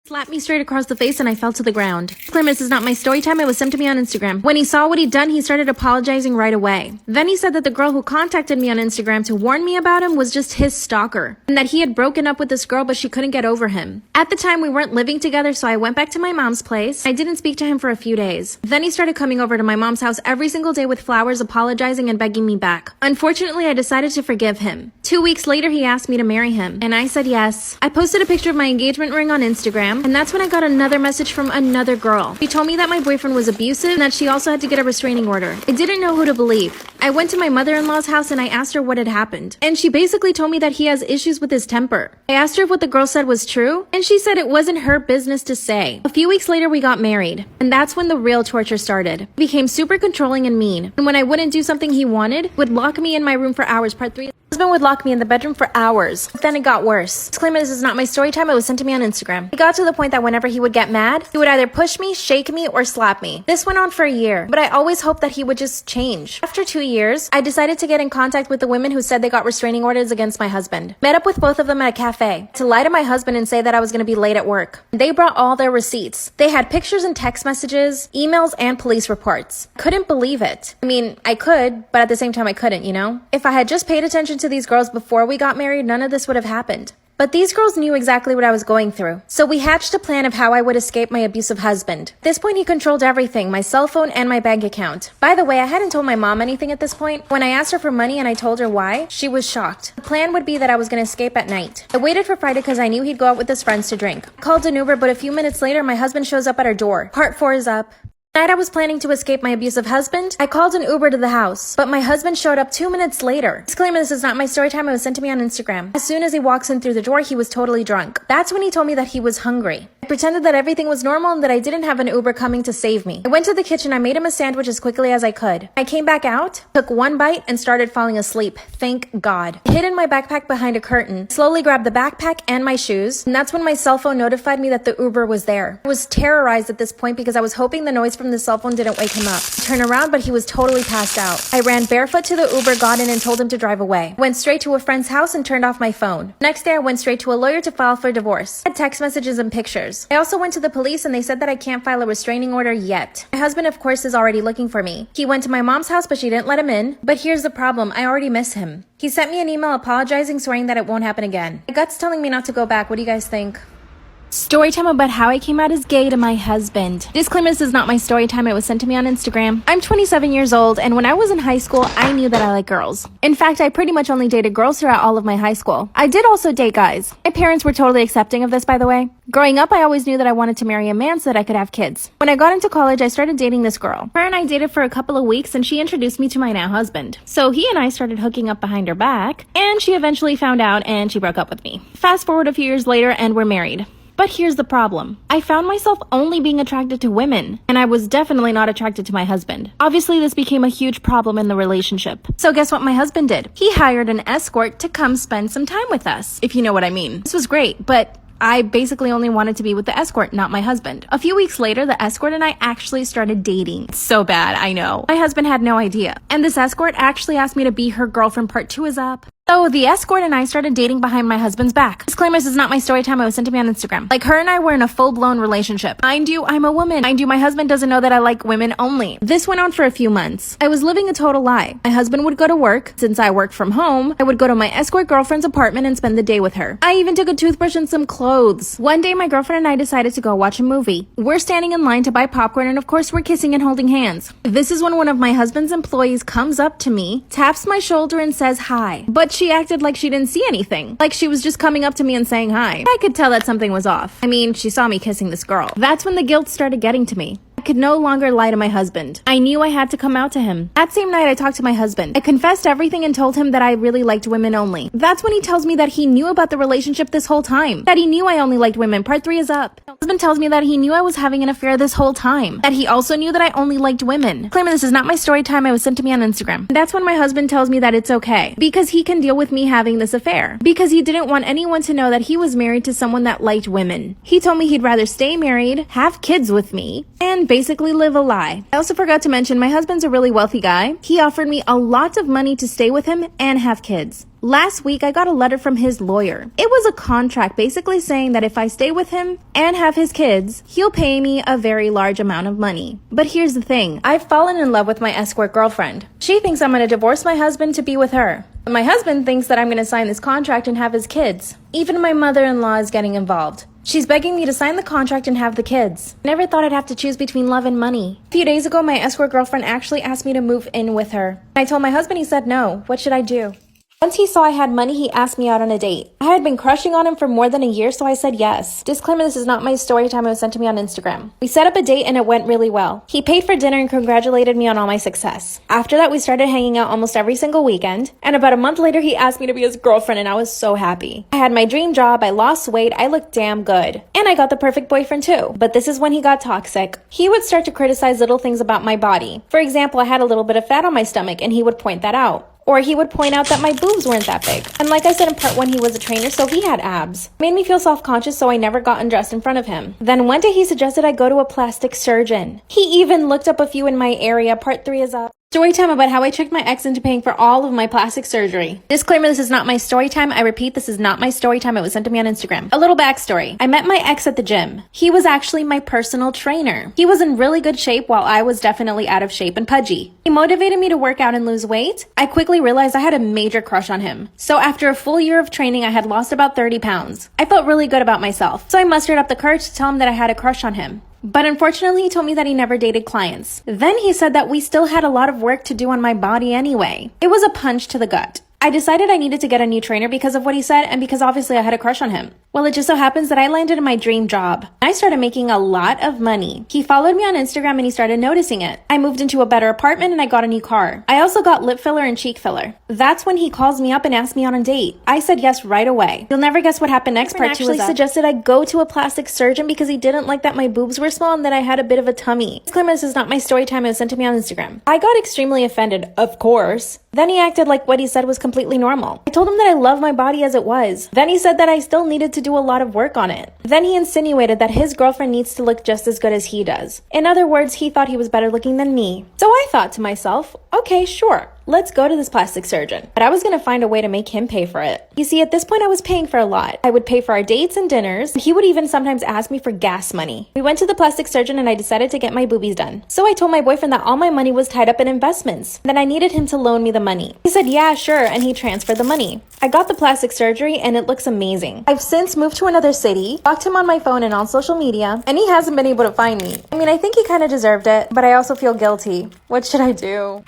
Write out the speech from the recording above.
Slapped me straight across the face and I fell to the ground. Disclaimer, this is not my story time. It was sent to me on Instagram. When he saw what he'd done, he started apologizing right away. Then he said that the girl who contacted me on Instagram to warn me about him was just his stalker, and that he had broken up with this girl but she couldn't get over him. At the time, we weren't living together, so I went back to my mom's place. I didn't speak to him for a few days. Then he started coming over to my mom's house every single day with flowers, apologizing and begging me back. Unfortunately, I decided to forgive him. 2 weeks later, he asked me to marry him, and I said yes. I posted a picture of my engagement ring on Instagram, and that's when I got another message from another girl. She told me that my boyfriend was abusive and that she also had to get a restraining order. I didn't know who to believe. I went to my mother-in-law's house and I asked her what had happened, and she basically told me that he has issues with his temper. I asked her if what the girl said was true, and she said it wasn't her business to say. A few weeks later, we got married, and that's when the real torture started. He became super controlling and mean, and when I wouldn't do something he wanted, would lock me in my room for hours. Part 3. My husband would lock me in the bedroom for hours. Then it got worse. Disclaimer, this is not my story time. It was sent to me on Instagram. It got to the point that whenever he would get mad, he would either push me, shake me, or slap me. This went on for a year, but I always hoped that he would just change. After 2 years, I decided to get in contact with the women who said they got restraining orders against my husband. Met up with both of them at a cafe to lie to my husband and say that I was going to be late at work. They brought all their receipts. They had pictures and text messages, emails, and police reports. Couldn't believe it. I mean, I could, but at the same time I couldn't, you know? If I had just paid attention to these girls before we got married, none of this would have happened. But these girls knew exactly what I was going through. So we hatched a plan of how I would escape my abusive husband. At this point, he controlled everything, my cell phone and my bank account. By the way, I hadn't told my mom anything at this point. When I asked her for money and I told her why, she was shocked. The plan would be that I was going to escape at night. I waited for Friday because I knew he'd go out with his friends to drink. I called an Uber, but a few minutes later, my husband shows up at our door. Part 4 is up. The night I was planning to escape my abusive husband, I called an Uber to the house, but my husband showed up 2 minutes later. Disclaimer, this is not my story time. It was sent to me on Instagram. As soon as he walks in through the door, he was totally drunk. That's when he told me that he was hungry. I pretended that everything was normal and that I didn't have an Uber coming to save me. I went to the kitchen, I made him a sandwich as quickly as I could. I came back out, took one bite, and started falling asleep. Thank God. I hid in my backpack behind a curtain, slowly grabbed the backpack and my shoes, and that's when my cell phone notified me that the Uber was there. I was terrorized at this point because I was hoping the noise from the cell phone didn't wake him up. I turned around, but he was totally passed out. I ran barefoot to the Uber, got in, and told him to drive away. Went straight to a friend's house and turned off my phone. Next day, I went straight to a lawyer to file for divorce. I had text messages and pictures. I also went to the police and they said that I can't file a restraining order yet. My husband, of course, is already looking for me. He went to my mom's house, but she didn't let him in. But here's the problem. I already miss him. He sent me an email apologizing, swearing that it won't happen again. My gut's telling me not to go back. What do you guys think? Story time about how I came out as gay to my husband. Disclaimer, this is not my story time. It was sent to me on Instagram. I'm 27 years old, and when I was in high school, I knew that I like girls. In fact, I pretty much only dated girls throughout all of my high school. I did also date guys. My parents were totally accepting of this, by the way. Growing up, I always knew that I wanted to marry a man so that I could have kids. When I got into college, I started dating this girl. Her and I dated for a couple of weeks, and she introduced me to my now husband. So he and I started hooking up behind her back, and she eventually found out and she broke up with me. Fast forward a few years later, and we're married. But here's the problem. I found myself only being attracted to women, and I was definitely not attracted to my husband. Obviously, this became a huge problem in the relationship. So guess what my husband did? He hired an escort to come spend some time with us, if you know what I mean. This was great, but I basically only wanted to be with the escort, not my husband. A few weeks later, the escort and I actually started dating. It's so bad, I know. My husband had no idea. And this escort actually asked me to be her girlfriend. Part 2 is up. So the escort and I started dating behind my husband's back. Disclaimer, this is not my story time. It was sent to me on Instagram. Like, her and I were in a full-blown relationship. Mind you, I'm a woman. Mind you, my husband doesn't know that I like women only. This went on for a few months. I was living a total lie. My husband would go to work. Since I worked from home, I would go to my escort girlfriend's apartment and spend the day with her. I even took a toothbrush and some clothes. One day, my girlfriend and I decided to go watch a movie. We're standing in line to buy popcorn, and of course, we're kissing and holding hands. This is when one of my husband's employees comes up to me, taps my shoulder, and says hi. But she acted like she didn't see anything. Like she was just coming up to me and saying hi. I could tell that something was off. I mean, she saw me kissing this girl. That's when the guilt started getting to me. I could no longer lie to my husband. I knew I had to come out to him. That same night, I talked to my husband. I confessed everything and told him that I really liked women only. That's when he tells me that he knew about the relationship this whole time. That he knew I only liked women. Part 3 is up. My husband tells me that he knew I was having an affair this whole time. That he also knew that I only liked women. Claiming this is not my story time. It was sent to me on Instagram. That's when my husband tells me that it's okay, because he can deal with me having this affair. Because he didn't want anyone to know that he was married to someone that liked women. He told me he'd rather stay married, have kids with me, and basically basically live a lie. I also forgot to mention my husband's a really wealthy guy. He offered me a lot of money to stay with him and have kids. Last week, I got a letter from his lawyer. It was a contract basically saying that if I stay with him and have his kids, he'll pay me a very large amount of money. But here's the thing. I've fallen in love with my escort girlfriend. She thinks I'm going to divorce my husband to be with her. My husband thinks that I'm going to sign this contract and have his kids. Even my mother-in-law is getting involved. She's begging me to sign the contract and have the kids. Never thought I'd have to choose between love and money. A few days ago, my escort girlfriend actually asked me to move in with her. I told my husband, he said no. What should I do? Once he saw I had money, he asked me out on a date. I had been crushing on him for more than a year, so I said yes. Disclaimer, this is not my story time. It was sent to me on Instagram. We set up a date and it went really well. He paid for dinner and congratulated me on all my success. After that, we started hanging out almost every single weekend. And about a month later, he asked me to be his girlfriend and I was so happy. I had my dream job, I lost weight, I looked damn good. And I got the perfect boyfriend too. But this is when he got toxic. He would start to criticize little things about my body. For example, I had a little bit of fat on my stomach and he would point that out. Or he would point out that my boobs weren't that big. And like I said in part 1, he was a trainer, so he had abs. Made me feel self-conscious, so I never got undressed in front of him. Then one day he suggested I go to a plastic surgeon. He even looked up a few in my area. Part 3 is up. Story time about how I tricked my ex into paying for all of my plastic surgery. Disclaimer, this is not my story time. I repeat, this is not my story time. It was sent to me on Instagram. A little backstory. I met my ex at the gym. He was actually my personal trainer. He was in really good shape while I was definitely out of shape and pudgy. He motivated me to work out and lose weight. I quickly realized I had a major crush on him. So after a full year of training, I had lost about 30 pounds. I felt really good about myself. So I mustered up the courage to tell him that I had a crush on him. But unfortunately, he told me that he never dated clients. Then he said that we still had a lot of work to do on my body anyway. It was a punch to the gut. I decided I needed to get a new trainer because of what he said and because obviously I had a crush on him. Well, it just so happens that I landed in my dream job. I started making a lot of money. He followed me on Instagram and he started noticing it. I moved into a better apartment and I got a new car. I also got lip filler and cheek filler. That's when he calls me up and asked me out on a date. I said yes right away. You'll never guess what happened next. Part 2 actually suggested I go to a plastic surgeon because he didn't like that my boobs were small and that I had a bit of a tummy. Disclaimer, this is not my story time. It was sent to me on Instagram. I got extremely offended, of course. Then he acted like what he said was completely normal. I told him that I love my body as it was. Then he said that I still needed to do a lot of work on it. Then he insinuated that his girlfriend needs to look just as good as he does. In other words, he thought he was better looking than me. So I thought to myself, okay, sure. Let's go to this plastic surgeon. But I was gonna find a way to make him pay for it. You see, at this point I was paying for a lot. I would pay for our dates and dinners. He would even sometimes ask me for gas money. We went to the plastic surgeon and I decided to get my boobies done. So I told my boyfriend that all my money was tied up in investments, that I needed him to loan me the money. He said, yeah, sure, and he transferred the money. I got the plastic surgery and it looks amazing. I've since moved to another city, blocked him on my phone and on social media, and he hasn't been able to find me. I mean, I think he kind of deserved it, but I also feel guilty. What should I do?